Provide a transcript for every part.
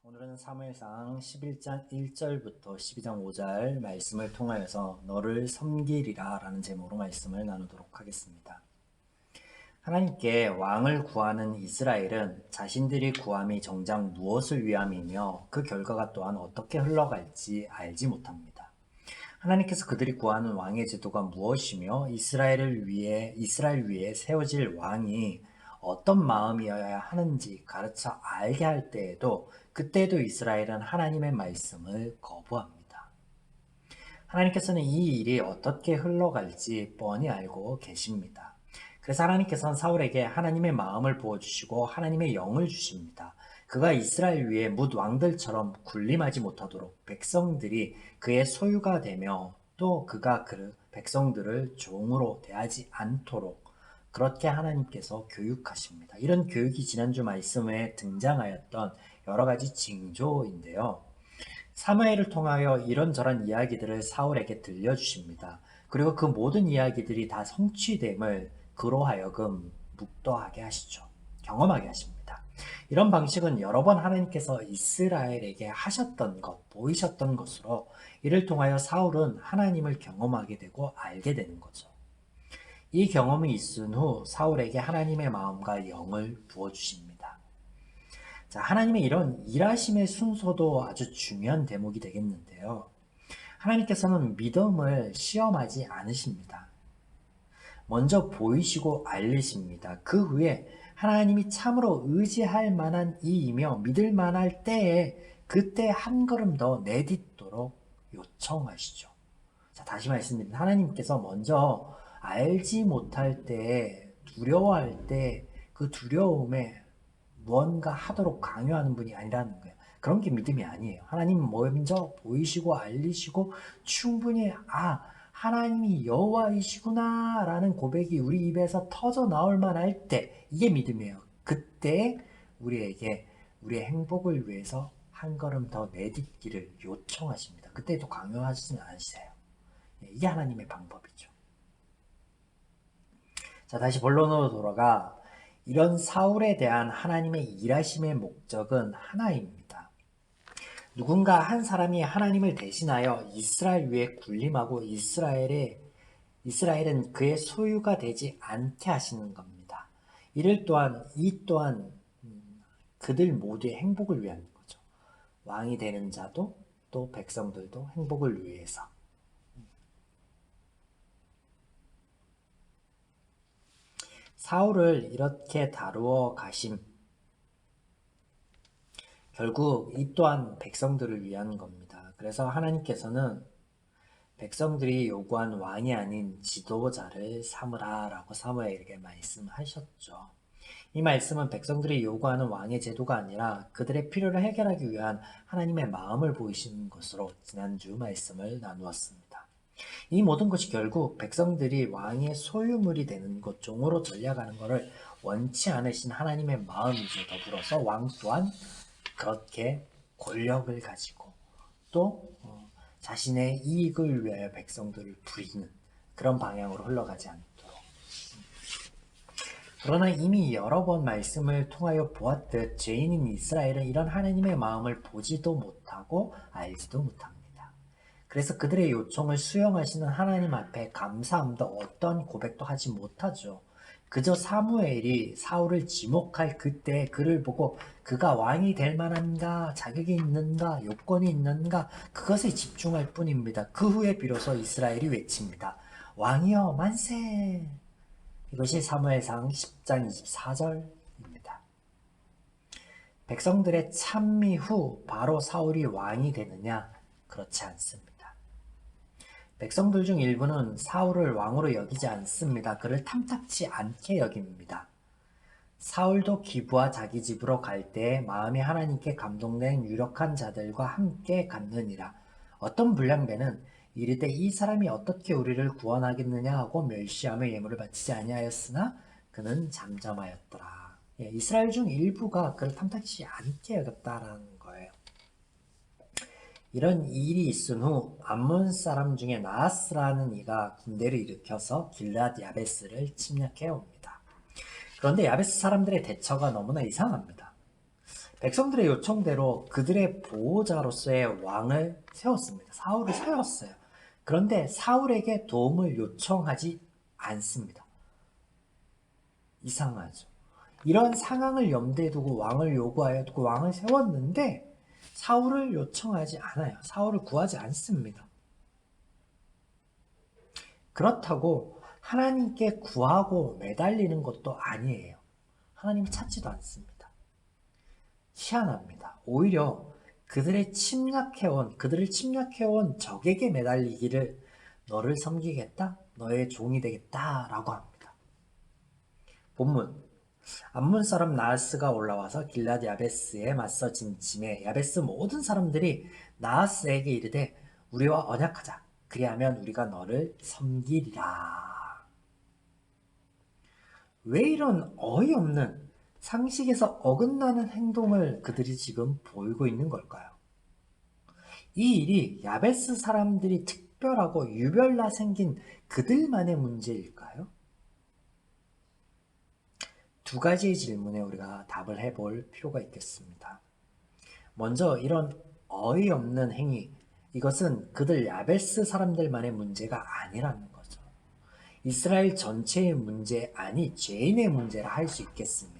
오늘은 사무엘상 11장 1절부터 12장 5절 말씀을 통하여서 너를 섬기리라 라는 제목으로 말씀을 나누도록 하겠습니다. 하나님께 왕을 구하는 이스라엘은 자신들이 구함이 정작 무엇을 위함이며 그 결과가 또한 어떻게 흘러갈지 알지 못합니다. 하나님께서 그들이 구하는 왕의 제도가 무엇이며 이스라엘 위에 세워질 왕이 어떤 마음이어야 하는지 가르쳐 알게 할 때에도 그때도 이스라엘은 하나님의 말씀을 거부합니다. 하나님께서는 이 일이 어떻게 흘러갈지 뻔히 알고 계십니다. 그래서 하나님께서는 사울에게 하나님의 마음을 부어주시고 하나님의 영을 주십니다. 그가 이스라엘 위에 뭇 왕들처럼 군림하지 못하도록 백성들이 그의 소유가 되며 또 그가 그 백성들을 종으로 대하지 않도록 그렇게 하나님께서 교육하십니다. 이런 교육이 지난주 말씀에 등장하였던 여러 가지 징조인데요. 사무엘을 통하여 이런저런 이야기들을 사울에게 들려주십니다. 그리고 그 모든 이야기들이 다 성취됨을 그로 하여금 묵도하게 하시죠. 경험하게 하십니다. 이런 방식은 여러 번 하나님께서 이스라엘에게 하셨던 것, 보이셨던 것으로 이를 통하여 사울은 하나님을 경험하게 되고 알게 되는 거죠. 이 경험이 있은 후 사울에게 하나님의 마음과 영을 부어주십니다. 자, 하나님의 이런 일하심의 순서도 아주 중요한 대목이 되겠는데요. 하나님께서는 믿음을 시험하지 않으십니다. 먼저 보이시고 알리십니다. 그 후에 하나님이 참으로 의지할 만한 이이며 믿을 만할 때에 그때 한 걸음 더 내딛도록 요청하시죠. 자, 다시 말씀드립니다. 하나님께서 먼저 알지 못할 때, 두려워할 때 그 두려움에 무언가 하도록 강요하는 분이 아니라는 거예요. 그런 게 믿음이 아니에요. 하나님 먼저 보이시고 알리시고 충분히 하나님이 여호와이시구나 라는 고백이 우리 입에서 터져 나올 만할 때 이게 믿음이에요. 그때 우리에게 우리의 행복을 위해서 한 걸음 더 내딛기를 요청하십니다. 그때도 강요하시진 않으세요. 이게 하나님의 방법이죠. 자, 다시 본론으로 돌아가 이런 사울에 대한 하나님의 일하심의 목적은 하나입니다. 누군가 한 사람이 하나님을 대신하여 이스라엘 위에 군림하고 이스라엘은 그의 소유가 되지 않게 하시는 겁니다. 이 또한 그들 모두의 행복을 위한 거죠. 왕이 되는 자도 또 백성들도 행복을 위해서. 사울을 이렇게 다루어 가심. 결국 이 또한 백성들을 위한 겁니다. 그래서 하나님께서는 백성들이 요구한 왕이 아닌 지도자를 삼으라 라고 사무엘에게 말씀하셨죠. 이 말씀은 백성들이 요구하는 왕의 제도가 아니라 그들의 필요를 해결하기 위한 하나님의 마음을 보이시는 것으로 지난주 말씀을 나누었습니다. 이 모든 것이 결국 백성들이 왕의 소유물이 되는 것, 종으로 전략하는 것을 원치 않으신 하나님의 마음이죠. 더불어서 왕 또한 그렇게 권력을 가지고 또 자신의 이익을 위하여 백성들을 부리는 그런 방향으로 흘러가지 않도록. 그러나 이미 여러 번 말씀을 통하여 보았듯 죄인인 이스라엘은 이런 하나님의 마음을 보지도 못하고 알지도 못합니다. 그래서 그들의 요청을 수용하시는 하나님 앞에 감사함도 어떤 고백도 하지 못하죠. 그저 사무엘이 사울을 지목할 그때 그를 보고 그가 왕이 될 만한가, 자격이 있는가, 요건이 있는가 그것에 집중할 뿐입니다. 그 후에 비로소 이스라엘이 외칩니다. 왕이여 만세! 이것이 사무엘상 10장 24절입니다. 백성들의 찬미 후 바로 사울이 왕이 되느냐? 그렇지 않습니다. 백성들 중 일부는 사울을 왕으로 여기지 않습니다. 그를 탐탁치 않게 여깁니다. 사울도 기브와 자기 집으로 갈 때 마음이 하나님께 감동된 유력한 자들과 함께 갔느니라. 어떤 불량배는 이르되 이 사람이 어떻게 우리를 구원하겠느냐 하고 멸시하며 예물을 바치지 아니하였으나 그는 잠잠하였더라. 이스라엘 중 일부가 그를 탐탁치 않게 여겼다라는 거예요. 이런 일이 있은 후 암몬 사람 중에 나하스라는 이가 군대를 일으켜서 길앗 야베스를 침략해 옵니다. 그런데 야베스 사람들의 대처가 너무나 이상합니다. 백성들의 요청대로 그들의 보호자로서의 왕을 세웠습니다. 사울을 세웠어요. 그런데 사울에게 도움을 요청하지 않습니다. 이상하죠. 이런 상황을 염두에 두고 왕을 요구하여 두고 왕을 세웠는데 사울을 요청하지 않아요. 사울을 구하지 않습니다. 그렇다고 하나님께 구하고 매달리는 것도 아니에요. 하나님을 찾지도 않습니다. 희한합니다. 오히려 그들을 침략해온 적에게 매달리기를 너를 섬기겠다, 너의 종이 되겠다라고 합니다. 본문 암몬 사람 나하스가 올라와서 길랏 야베스에 맞서 진침해 야베스 모든 사람들이 나하스에게 이르되 우리와 언약하자. 그리하면 우리가 너를 섬기리라. 왜 이런 어이없는 상식에서 어긋나는 행동을 그들이 지금 보이고 있는 걸까요? 이 일이 야베스 사람들이 특별하고 유별나 생긴 그들만의 문제일까요? 두 가지의 질문에 우리가 답을 해볼 필요가 있겠습니다. 먼저 이런 어이없는 행위, 이것은 그들 야베스 사람들만의 문제가 아니라는 거죠. 이스라엘 전체의 문제, 아니 죄인의 문제라 할 수 있겠습니다.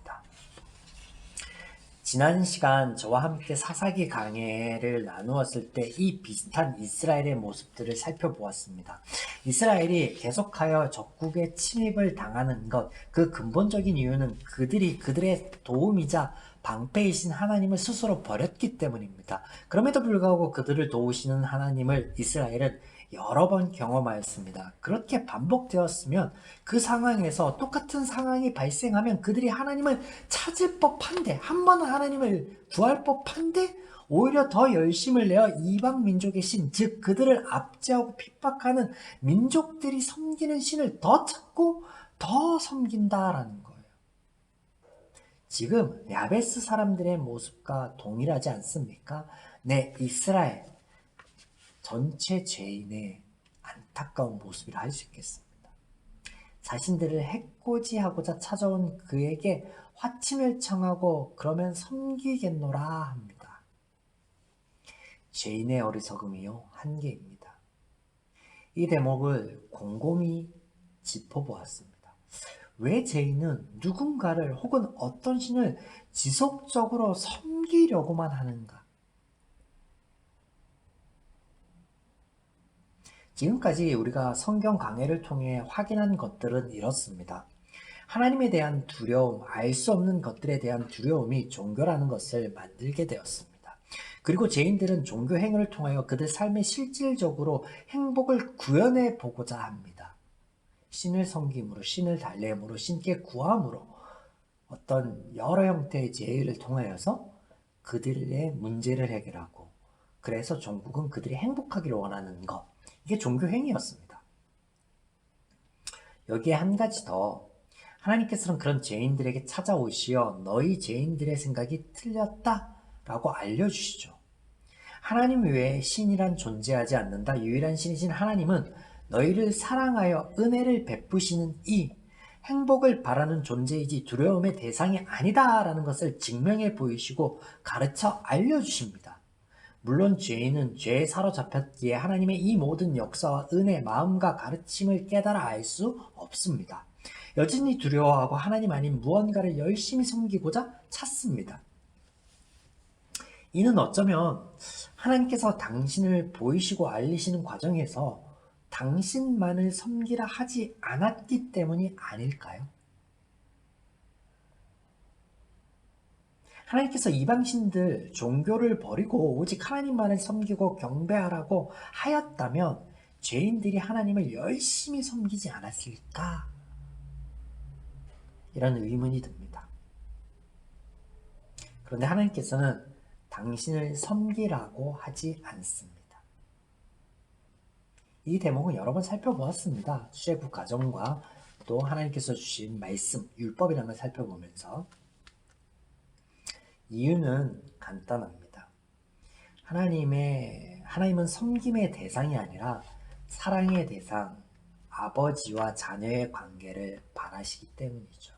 지난 시간 저와 함께 사사기 강해를 나누었을 때 이 비슷한 이스라엘의 모습들을 살펴보았습니다. 이스라엘이 계속하여 적국의 침입을 당하는 것, 그 근본적인 이유는 그들이 그들의 도움이자 방패이신 하나님을 스스로 버렸기 때문입니다. 그럼에도 불구하고 그들을 도우시는 하나님을 이스라엘은 여러 번 경험하였습니다. 그렇게 반복되었으면 그 상황에서 똑같은 상황이 발생하면 그들이 하나님을 찾을 법한데, 한 번은 하나님을 구할 법한데 오히려 더 열심을 내어 이방 민족의 신, 즉 그들을 압제하고 핍박하는 민족들이 섬기는 신을 더 찾고 더 섬긴다라는 거예요. 지금 야베스 사람들의 모습과 동일하지 않습니까? 네, 이스라엘 전체 죄인의 안타까운 모습이라 할 수 있겠습니다. 자신들을 해코지하고자 찾아온 그에게 화침을 청하고 그러면 섬기겠노라 합니다. 죄인의 어리석음이요 한계입니다. 이 대목을 곰곰이 짚어보았습니다. 왜 죄인은 누군가를 혹은 어떤 신을 지속적으로 섬기려고만 하는가? 지금까지 우리가 성경 강해를 통해 확인한 것들은 이렇습니다. 하나님에 대한 두려움, 알 수 없는 것들에 대한 두려움이 종교라는 것을 만들게 되었습니다. 그리고 죄인들은 종교 행위를 통하여 그들 삶에 실질적으로 행복을 구현해 보고자 합니다. 신을 섬김으로, 신을 달래므로, 신께 구함으로 어떤 여러 형태의 제의를 통하여서 그들의 문제를 해결하고, 그래서 종국은 그들이 행복하기를 원하는 것, 이게 종교 행위였습니다. 여기에 한 가지 더, 하나님께서는 그런 죄인들에게 찾아오시어 너희 죄인들의 생각이 틀렸다라고 알려주시죠. 하나님 외에 신이란 존재하지 않는다. 유일한 신이신 하나님은 너희를 사랑하여 은혜를 베푸시는 이 행복을 바라는 존재이지 두려움의 대상이 아니다라는 것을 증명해 보이시고 가르쳐 알려주십니다. 물론 죄인은 죄에 사로잡혔기에 하나님의 이 모든 역사와 은혜, 마음과 가르침을 깨달아 알 수 없습니다. 여전히 두려워하고 하나님 아닌 무언가를 열심히 섬기고자 찾습니다. 이는 어쩌면 하나님께서 당신을 보이시고 알리시는 과정에서 당신만을 섬기라 하지 않았기 때문이 아닐까요? 하나님께서 이방신들 종교를 버리고 오직 하나님만을 섬기고 경배하라고 하였다면 죄인들이 하나님을 열심히 섬기지 않았을까? 이런 의문이 듭니다. 그런데 하나님께서는 당신을 섬기라고 하지 않습니다. 이 대목은 여러 번 살펴보았습니다. 출애굽 과정과 또 하나님께서 주신 말씀, 율법이라는 걸 살펴보면서 이유는 간단합니다. 하나님은 섬김의 대상이 아니라 사랑의 대상, 아버지와 자녀의 관계를 바라시기 때문이죠.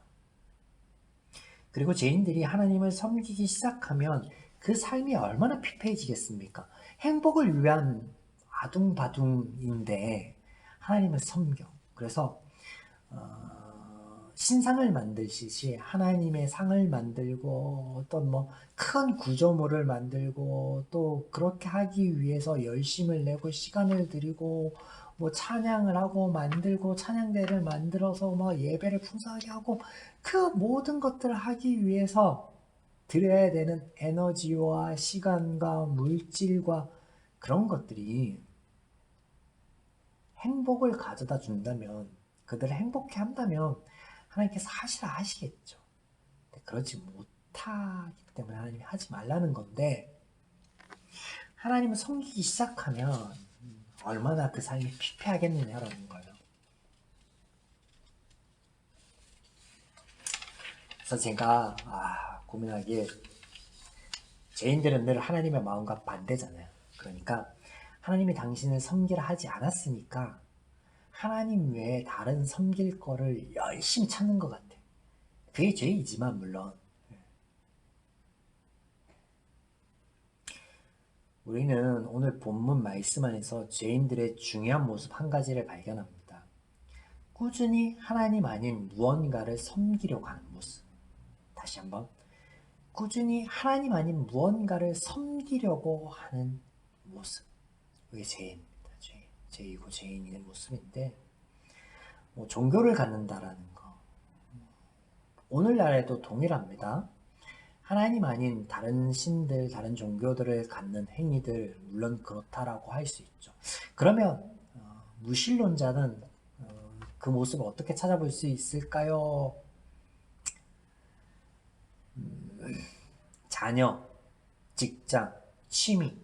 그리고 죄인들이 하나님을 섬기기 시작하면 그 삶이 얼마나 피폐해지겠습니까? 행복을 위한 아둥바둥인데 하나님을 섬겨. 그래서 신상을 만드시지 하나님의 상을 만들고 어떤 뭐 큰 구조물을 만들고 또 그렇게 하기 위해서 열심을 내고 시간을 들이고 뭐 찬양을 하고 만들고 찬양대를 만들어서 뭐 예배를 풍성하게 하고 그 모든 것들을 하기 위해서 들여야 되는 에너지와 시간과 물질과 그런 것들이 행복을 가져다 준다면 그들을 행복해 한다면 하나님께서 하시라 하시겠죠. 근데 그러지 못하기 때문에 하나님이 하지 말라는 건데 하나님을 섬기기 시작하면 얼마나 그 삶이 피폐하겠느냐라는 거예요. 그래서 제가 고민하기에 죄인들은 늘 하나님의 마음과 반대잖아요. 그러니까 하나님이 당신을 섬기라 하지 않았으니까 하나님 외에 다른 섬길 거를 열심히 찾는 것 같아. 그게 죄이지만 물론 우리는 오늘 본문 말씀 안에서 죄인들의 중요한 모습 한 가지를 발견합니다. 꾸준히 하나님 아닌 무언가를 섬기려고 하는 모습. 다시 한번 꾸준히 하나님 아닌 무언가를 섬기려고 하는 모습. 그게 죄입니다. 죄이고 죄인의 모습인데 뭐 종교를 갖는다라는 거 오늘날에도 동일합니다. 하나님 아닌 다른 신들, 다른 종교들을 갖는 행위들 물론 그렇다라고 할 수 있죠. 그러면 무신론자는 그 모습을 어떻게 찾아볼 수 있을까요? 자녀, 직장, 취미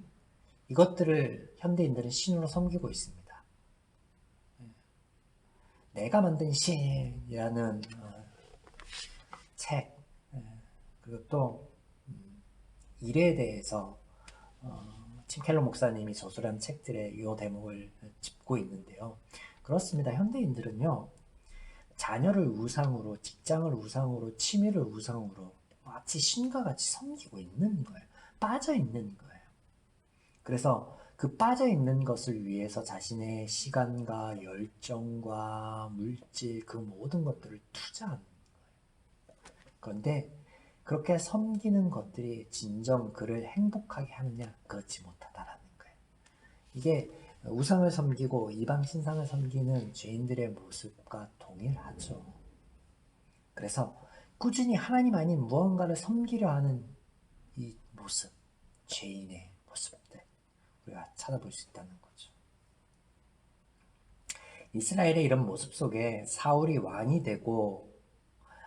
이것들을 현대인들은 신으로 섬기고 있습니다. 내가 만든 신이라는 책 그리고 또 일에 대해서 tim 켈러 목사님이 저술한 책들의 이 대목을 짚고 있는데요. 그렇습니다. 현대인들은요. 자녀를 우상으로, 직장을 우상으로, 취미를 우상으로 마치 신과 같이 섬기고 있는 거예요. 빠져 있는 거예요. 그래서 그 빠져 있는 것을 위해서 자신의 시간과 열정과 물질 그 모든 것들을 투자하는 거예요. 그런데 그렇게 섬기는 것들이 진정 그를 행복하게 하느냐? 그렇지 못하다라는 거예요. 이게 우상을 섬기고 이방 신상을 섬기는 죄인들의 모습과 동일하죠. 그래서 꾸준히 하나님 아닌 무언가를 섬기려 하는 이 모습, 죄인의 모습들 우리가 찾아볼 수 있다는 거죠. 이스라엘의 이런 모습 속에 사울이 왕이 되고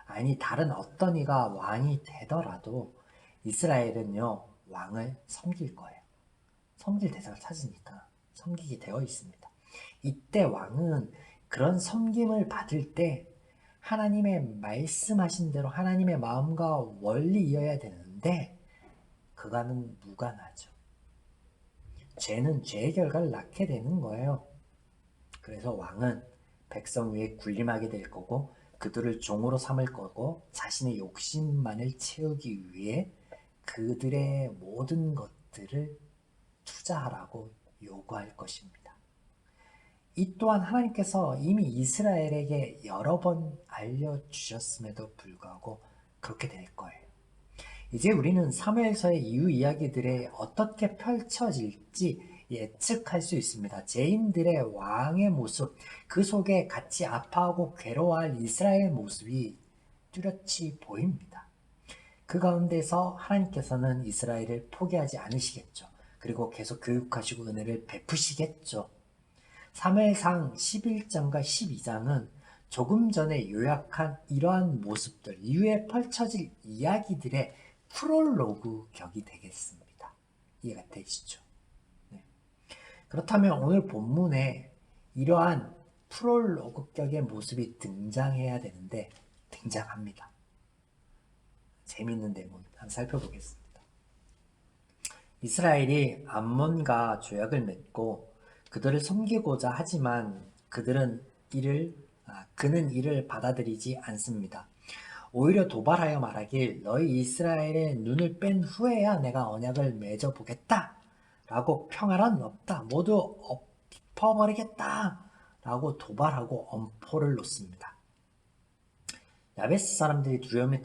아니 다른 어떤 이가 왕이 되더라도 이스라엘은요 왕을 섬길 거예요. 섬길 대상을 찾으니까 섬기게 되어 있습니다. 이때 왕은 그런 섬김을 받을 때 하나님의 말씀하신 대로 하나님의 마음과 원리이어야 되는데 그가는 무관하죠. 죄는 죄의 결과를 낳게 되는 거예요. 그래서 왕은 백성 위에 군림하게 될 거고 그들을 종으로 삼을 거고 자신의 욕심만을 채우기 위해 그들의 모든 것들을 투자하라고 요구할 것입니다. 이 또한 하나님께서 이미 이스라엘에게 여러 번 알려주셨음에도 불구하고 그렇게 될 거예요. 이제 우리는 사무엘서의 이후 이야기들이 어떻게 펼쳐질지 예측할 수 있습니다. 죄인들의 왕의 모습, 그 속에 같이 아파하고 괴로워할 이스라엘의 모습이 뚜렷이 보입니다. 그 가운데서 하나님께서는 이스라엘을 포기하지 않으시겠죠. 그리고 계속 교육하시고 은혜를 베푸시겠죠. 사무엘상 11장과 12장은 조금 전에 요약한 이러한 모습들, 이후에 펼쳐질 이야기들의 프롤로그 격이 되겠습니다. 이해가 되시죠? 네. 그렇다면 오늘 본문에 이러한 프롤로그 격의 모습이 등장해야 되는데 등장합니다. 재미있는 대목 한번 살펴보겠습니다. 이스라엘이 암몬과 조약을 맺고 그들을 섬기고자 하지만 그는 이를 받아들이지 않습니다. 오히려 도발하여 말하길 너희 이스라엘의 눈을 뺀 후에야 내가 언약을 맺어보겠다 라고 평화란 없다 모두 엎어버리겠다 라고 도발하고 엄포를 놓습니다. 야베스 사람들이 두려움에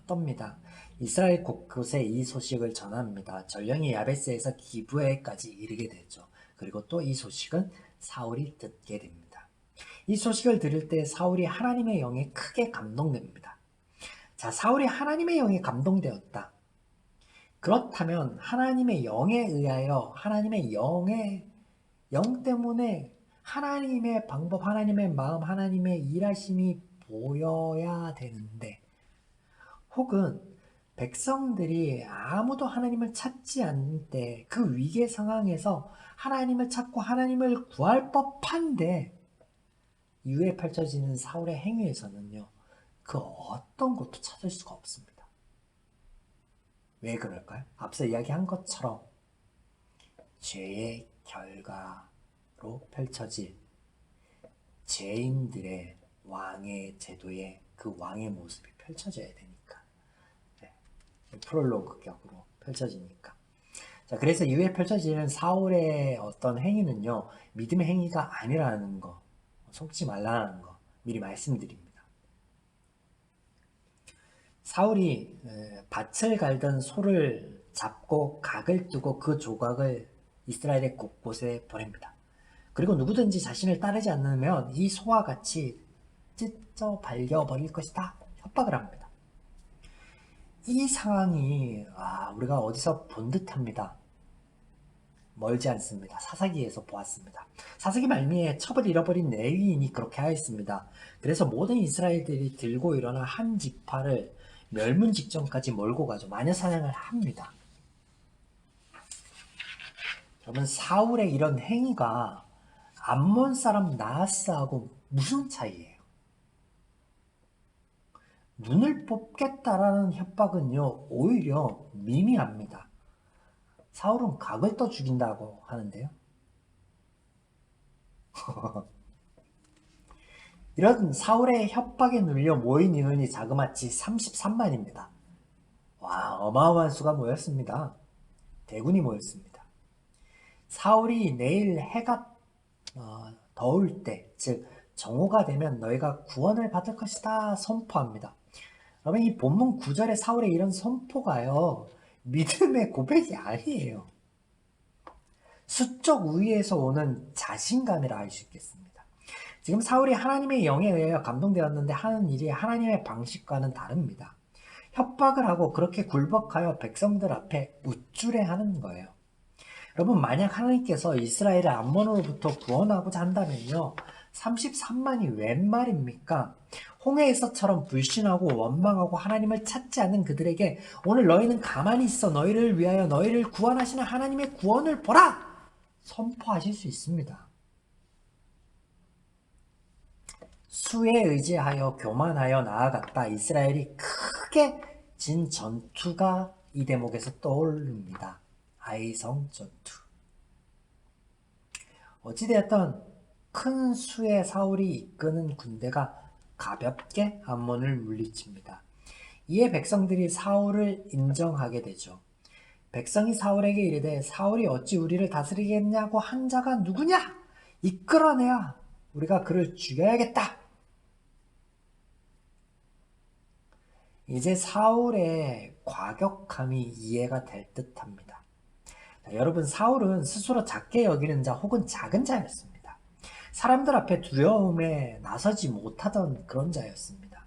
떫니다. 이스라엘 곳곳에 이 소식을 전합니다. 전령이 야베스에서 기브에까지 이르게 되죠. 그리고 또 이 소식은 사울이 듣게 됩니다. 이 소식을 들을 때 사울이 하나님의 영에 크게 감동됩니다. 자, 사울이 하나님의 영에 감동되었다. 그렇다면 하나님의 영에 의하여 하나님의 영 때문에 하나님의 방법, 하나님의 마음, 하나님의 일하심이 보여야 되는데 혹은 백성들이 아무도 하나님을 찾지 않을 때 그 위기의 상황에서 하나님을 찾고 하나님을 구할 법한데 이후에 펼쳐지는 사울의 행위에서는요. 그 어떤 것도 찾을 수가 없습니다. 왜 그럴까요? 앞서 이야기한 것처럼 죄의 결과로 펼쳐질 죄인들의 왕의 제도에 그 왕의 모습이 펼쳐져야 되니까. 네. 프롤로그 격으로 펼쳐지니까. 자, 그래서 이후에 펼쳐지는 사울의 어떤 행위는요, 믿음의 행위가 아니라는 거, 속지 말라는 거 미리 말씀드립니다. 사울이 밭을 갈던 소를 잡고 각을 뜨고 그 조각을 이스라엘의 곳곳에 보냅니다. 그리고 누구든지 자신을 따르지 않으면 이 소와 같이 찢어 발겨버릴 것이다. 협박을 합니다. 이 상황이 우리가 어디서 본 듯합니다. 멀지 않습니다. 사사기에서 보았습니다. 사사기 말미에 첩을 잃어버린 레위인이 그렇게 하였습니다. 그래서 모든 이스라엘들이 들고 일어나 한 지파를 멸문 직전까지 몰고 가죠. 마녀 사냥을 합니다. 여러분, 사울의 이런 행위가 암몬 사람 나하스하고 무슨 차이예요? 눈을 뽑겠다라는 협박은요, 오히려 미미합니다. 사울은 각을 떠 죽인다고 하는데요. 이런 사울의 협박에 눌려 모인 인원이 자그마치 33만입니다. 와, 어마어마한 수가 모였습니다. 대군이 모였습니다. 사울이 내일 해가 더울 때, 즉 정오가 되면 너희가 구원을 받을 것이다 선포합니다. 여러분, 이 본문 9절의 사울의 이런 선포가요, 믿음의 고백이 아니에요. 수적 우위에서 오는 자신감이라 할 수 있겠습니다. 지금 사울이 하나님의 영에 의하여 감동되었는데 하는 일이 하나님의 방식과는 다릅니다. 협박을 하고 그렇게 굴복하여 백성들 앞에 우쭐해하는 거예요. 여러분, 만약 하나님께서 이스라엘을 암몬으로부터 구원하고자 한다면요, 33만이 웬 말입니까? 홍해에서처럼 불신하고 원망하고 하나님을 찾지 않는 그들에게 오늘 너희는 가만히 있어 너희를 위하여 너희를 구원하시는 하나님의 구원을 보라! 선포하실 수 있습니다. 수에 의지하여 교만하여 나아갔다. 이스라엘이 크게 진 전투가 이 대목에서 떠오릅니다. 아이성 전투. 어찌되었던 큰 수의 사울이 이끄는 군대가 가볍게 암몬을 물리칩니다. 이에 백성들이 사울을 인정하게 되죠. 백성이 사울에게 이르되 사울이 어찌 우리를 다스리겠냐고 한 자가 누구냐? 이끌어내야 우리가 그를 죽여야겠다. 이제 사울의 과격함이 이해가 될 듯합니다. 여러분, 사울은 스스로 작게 여기는 자 혹은 작은 자였습니다. 사람들 앞에 두려움에 나서지 못하던 그런 자였습니다.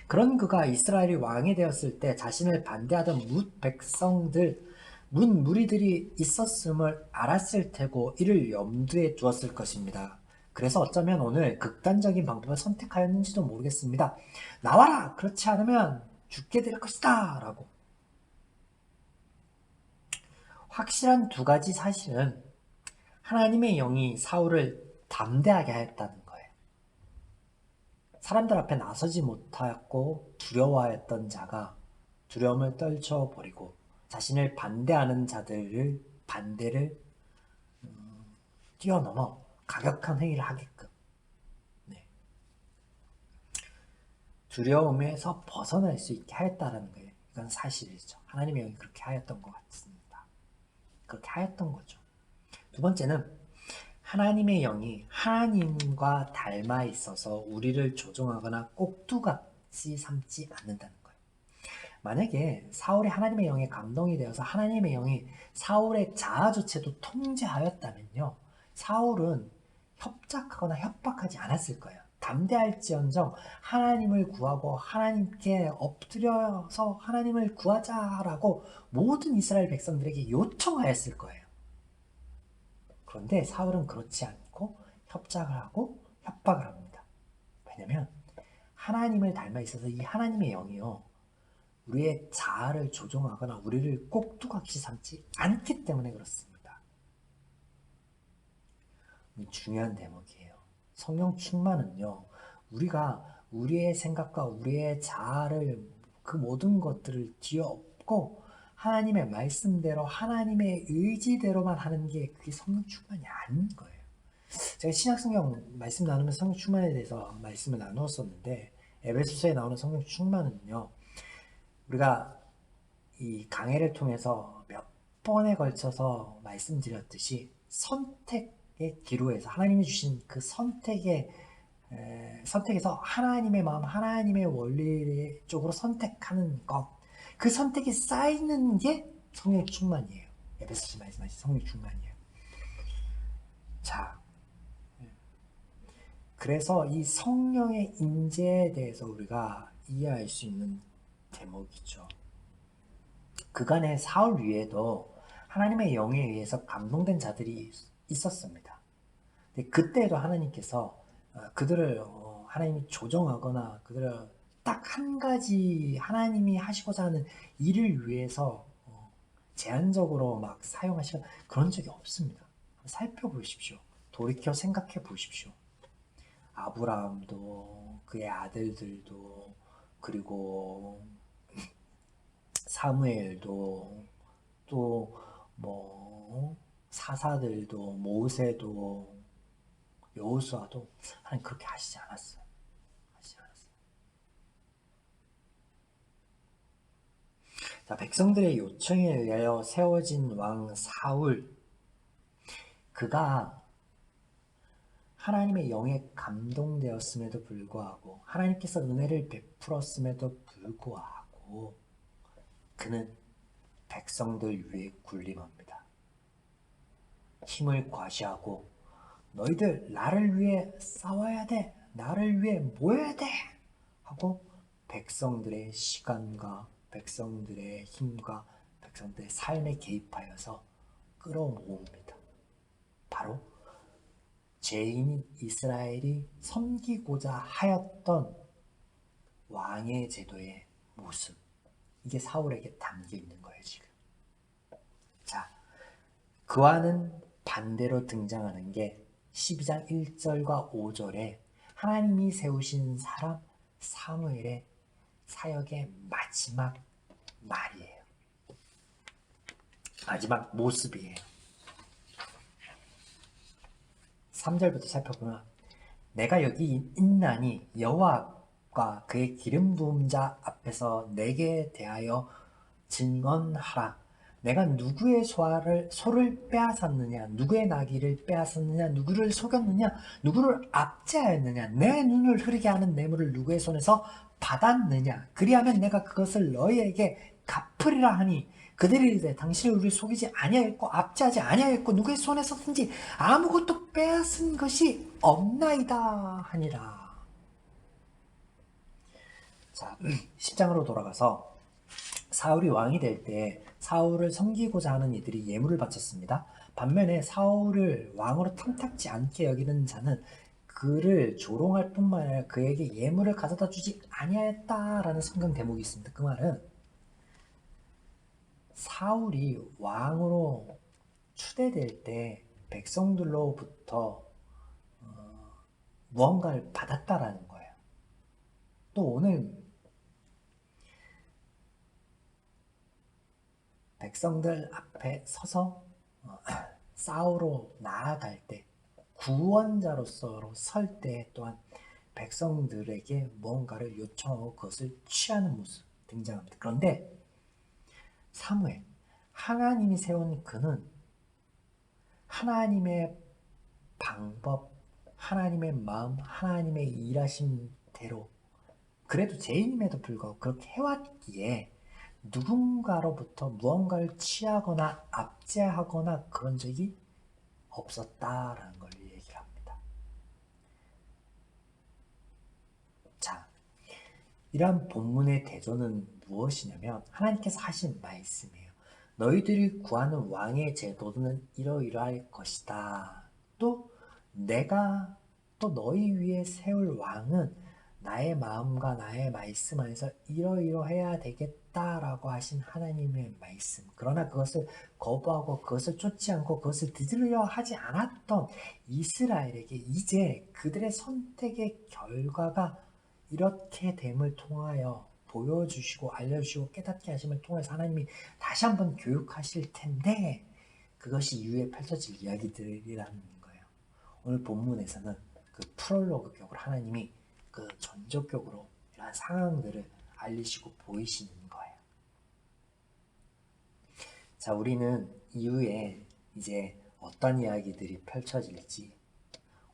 그런 그가 이스라엘이 왕이 되었을 때 자신을 반대하던 뭇 무리들이 있었음을 알았을 테고 이를 염두에 두었을 것입니다. 그래서 어쩌면 오늘 극단적인 방법을 선택하였는지도 모르겠습니다. 나와라! 그렇지 않으면 죽게 될 것이다! 라고. 확실한 두 가지 사실은 하나님의 영이 사울을 담대하게 하였다는 거예요. 사람들 앞에 나서지 못하고 두려워하였던 자가 두려움을 떨쳐버리고 자신을 반대하는 자들을 반대를 뛰어넘어 가격한 행위를 하게끔. 네. 두려움에서 벗어날 수 있게 하였다라는 거예요. 이건 사실이죠. 하나님의 영이 그렇게 하였던 것 같습니다. 그렇게 하였던 거죠. 두 번째는 하나님의 영이 하나님과 닮아 있어서 우리를 조종하거나 꼭두각시 삼지 않는다는 거예요. 만약에 사울이 하나님의 영에 감동이 되어서 하나님의 영이 사울의 자아조차도 통제하였다면요. 사울은 협작하거나 협박하지 않았을 거예요. 담대할지언정 하나님을 구하고 하나님께 엎드려서 하나님을 구하자라고 모든 이스라엘 백성들에게 요청하였을 거예요. 그런데 사울은 그렇지 않고 협작을 하고 협박을 합니다. 왜냐하면 하나님을 닮아 있어서 이 하나님의 영이요. 우리의 자아를 조종하거나 우리를 꼭두각시 삼지 않기 때문에 그렇습니다. 중요한 대목이에요. 성령 충만은요. 우리가 우리의 생각과 우리의 자아를 그 모든 것들을 뒤엎고 하나님의 말씀대로 하나님의 의지대로만 하는 게 그게 성령 충만이 아닌 거예요. 제가 신약성경 말씀 나누면서 성령 충만에 대해서 말씀을 나누었었는데 에베소서에 나오는 성령 충만은요. 우리가 이 강해를 통해서 몇 번에 걸쳐서 말씀드렸듯이 선택의 기로에서 하나님이 주신 그 선택에서 하나님의 마음, 하나님의 원리 쪽으로 선택하는 것, 그 선택이 쌓이는 게 성령 충만이에요. 에베소서 말씀하신 성령 충만이에요. 자, 그래서 이 성령의 임재에 대해서 우리가 이해할 수 있는 대목이죠. 그간의 사울 위에도 하나님의 영에 의해서 감동된 자들이 있었습니다. 근데 그때도 하나님께서 그들을 하나님이 조정하거나 그들을 딱 한 가지 하나님이 하시고자 하는 일을 위해서 제한적으로 막 사용하시는 그런 적이 없습니다. 살펴보십시오. 돌이켜 생각해 보십시오. 아브라함도 그의 아들들도 그리고 사무엘도 또 뭐 사사들도 모세도 여호수아도 하나님 그렇게 하시지 않았어요. 자, 백성들의 요청에 의하여 세워진 왕 사울, 그가 하나님의 영에 감동되었음에도 불구하고 하나님께서 은혜를 베풀었음에도 불구하고 그는 백성들 위에 군림합니다. 힘을 과시하고 너희들 나를 위해 싸워야 돼, 나를 위해 모여야 돼 하고 백성들의 시간과 백성들의 힘과 백성들의 삶에 개입하여서 끌어모읍니다. 바로 죄인인 이스라엘이 섬기고자 하였던 왕의 제도의 모습, 이게 사울에게 담겨 있는 거예요, 지금. 자, 그와는 반대로 등장하는 게 12장 1절과 5절에 하나님이 세우신 사람 사무엘의 사역의 마지막 말이에요. 마지막 모습이에요. 3절부터 살펴보면 내가 여기 있나니 여호와가 그의 기름 부은 자 앞에서 내게 대하여 증언하라. 내가 누구의 소를 빼앗았느냐, 누구의 나귀를 빼앗았느냐, 누구를 속였느냐, 누구를 압제하였느냐, 내 눈을 흐리게 하는 뇌물을 누구의 손에서 받았느냐. 그리하면 내가 그것을 너희에게 갚으리라 하니 그들이 이르되 당신이 우리를 속이지 아니하였고 압제하지 아니하였고 누구의 손에서든지 아무것도 빼앗은 것이 없나이다 하니라. 자, 10장으로 돌아가서 사울이 왕이 될 때 사울을 섬기고자 하는 이들이 예물을 바쳤습니다. 반면에 사울을 왕으로 탐탁지 않게 여기는 자는 그를 조롱할 뿐만 아니라 그에게 예물을 가져다 주지 아니하였다라는 성경 대목이 있습니다. 그 말은 사울이 왕으로 추대될 때 백성들로부터 무언가를 받았다라는 거예요. 또 오늘 백성들 앞에 서서 싸우러 나아갈 때 구원자로서 설 때 또한 백성들에게 무언가를 요청하고 그것을 취하는 모습 등장합니다. 그런데 사무엘, 하나님이 세운 그는 하나님의 방법, 하나님의 마음, 하나님의 일하심대로 그래도 죄인임에도 불구하고 그렇게 해왔기에 누군가로부터 무언가를 취하거나 압제하거나 그런 적이 없었다라는 걸 얘기를 합니다. 자, 이러한 본문의 대조는 무엇이냐면 하나님께서 하신 말씀이에요. 너희들이 구하는 왕의 제도는 이러이러할 것이다. 또 내가 또 너희 위에 세울 왕은 나의 마음과 나의 말씀 안에서 이러이러해야 되겠다라고 하신 하나님의 말씀. 그러나 그것을 거부하고 그것을 쫓지 않고 그것을 들으려 하지 않았던 이스라엘에게 이제 그들의 선택의 결과가 이렇게 됨을 통하여 보여주시고 알려주시고 깨닫게 하심을 통해서 하나님이 다시 한번 교육하실 텐데 그것이 이후에 펼쳐질 이야기들이라는 거예요. 오늘 본문에서는 그 프롤로그 격으로 하나님이 그 전적격으로 이러한 상황들을 알리시고 보이시는 거예요. 자, 우리는 이후에 이제 어떤 이야기들이 펼쳐질지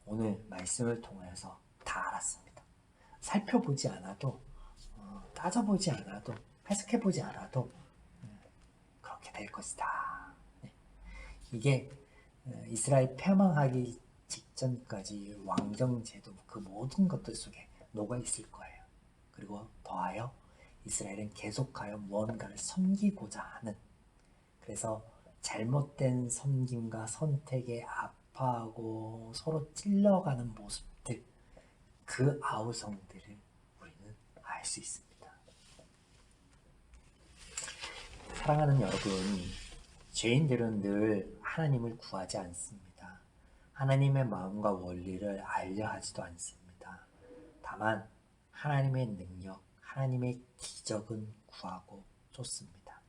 오늘 말씀을 통해서 다 알았습니다. 살펴보지 않아도 따져보지 않아도 해석해보지 않아도 그렇게 될 것이다. 이게 이스라엘 패망하기 직전까지 왕정제도 그 모든 것들 속에 녹아 있을 거예요. 그리고 더하여 이스라엘은 계속하여 무언가를 섬기고자 하는 그래서 잘못된 섬김과 선택에 아파하고 서로 찔러가는 모습들 그 아우성들을 우리는 알 수 있습니다. 사랑하는 여러분, 죄인들은 늘 하나님을 구하지 않습니다. 하나님의 마음과 원리를 알려 하지도 않습니다. 다만 하나님의 능력, 하나님의 기적은 구하고 쫓습니다.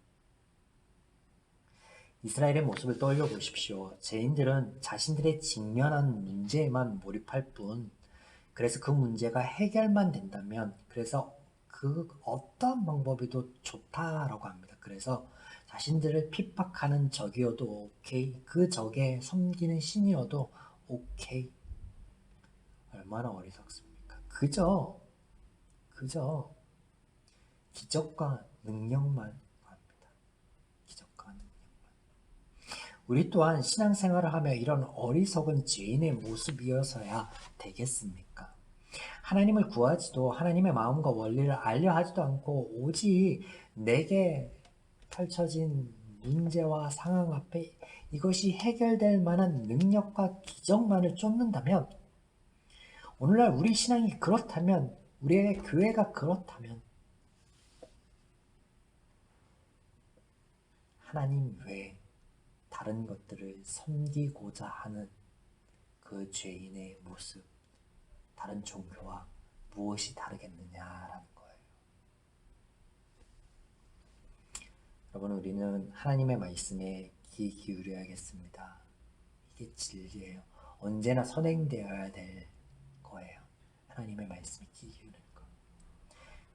이스라엘의 모습을 떠올려 보십시오. 죄인들은 자신들의 직면한 문제에만 몰입할 뿐 그래서 그 문제가 해결만 된다면 그래서 그 어떤 방법이도 좋다라고 합니다. 그래서 자신들을 핍박하는 적이어도 오케이, 그 적에 섬기는 신이어도 오케이. 얼마나 어리석습니까? 그저 기적과 능력만 합니다. 기적과 능력만. 우리 또한 신앙생활을 하며 이런 어리석은 죄인의 모습이어서야 되겠습니까? 하나님을 구하지도 하나님의 마음과 원리를 알려 하지도 않고 오직 내게 펼쳐진 문제와 상황 앞에 이것이 해결될 만한 능력과 기적만을 쫓는다면 오늘날 우리 신앙이 그렇다면 우리의 교회가 그렇다면 하나님 외에 다른 것들을 섬기고자 하는 그 죄인의 모습 다른 종교와 무엇이 다르겠느냐라는 거예요. 여러분 우리는 하나님의 말씀에 귀 기울여야겠습니다. 이게 진리예요. 언제나 선행되어야 될 거예요. 하나님의 말씀에 귀 기울이는 거.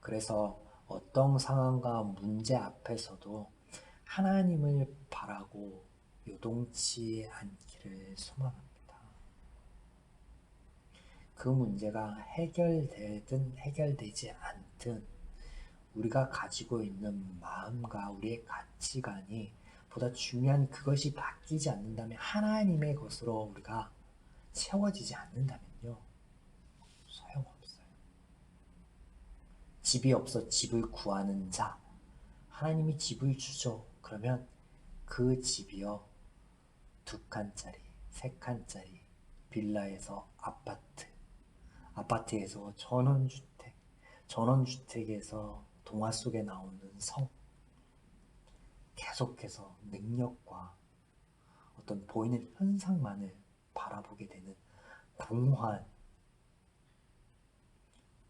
그래서 어떤 상황과 문제 앞에서도 하나님을 바라고 요동치 않기를 소망합니다. 그 문제가 해결되든 해결되지 않든 우리가 가지고 있는 마음과 우리의 가치관이 보다 중요한 그것이 바뀌지 않는다면 하나님의 것으로 우리가 채워지지 않는다면요 소용없어요. 집이 없어 집을 구하는 자 하나님이 집을 주죠. 그러면 그 집이요 2칸짜리 3칸짜리 빌라에서 아파트에서 전원주택에서 동화 속에 나오는 성 계속해서 능력과 어떤 보이는 현상만을 바라보게 되는 공허한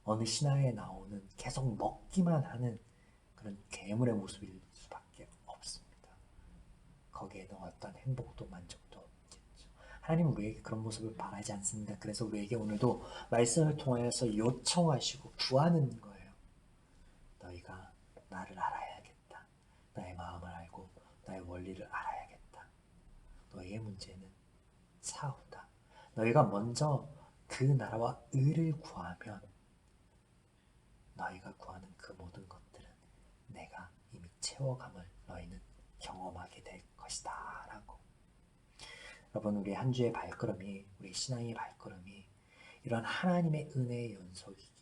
어느 신화에 나오는 계속 먹기만 하는 그런 괴물의 모습일 수밖에 없습니다. 거기에는 어떤 행복도 만족도 없겠죠. 하나님은 우리에게 그런 모습을 바라지 않습니다. 그래서 우리에게 오늘도 말씀을 통하여서 요청하시고 구하는 거예요. 너희가 나를 알아야겠다. 나의 마음을 알고 나의 원리를 알아야겠다. 너희의 문제는 차후다. 너희가 먼저 그 나라와 의를 구하면 너희가 구하는 그 모든 것들은 내가 이미 채워감을 너희는 경험하게 될 것이다 라고. 여러분, 우리 한 주의 발걸음이, 우리 신앙의 발걸음이 이런 하나님의 은혜의 연속이기에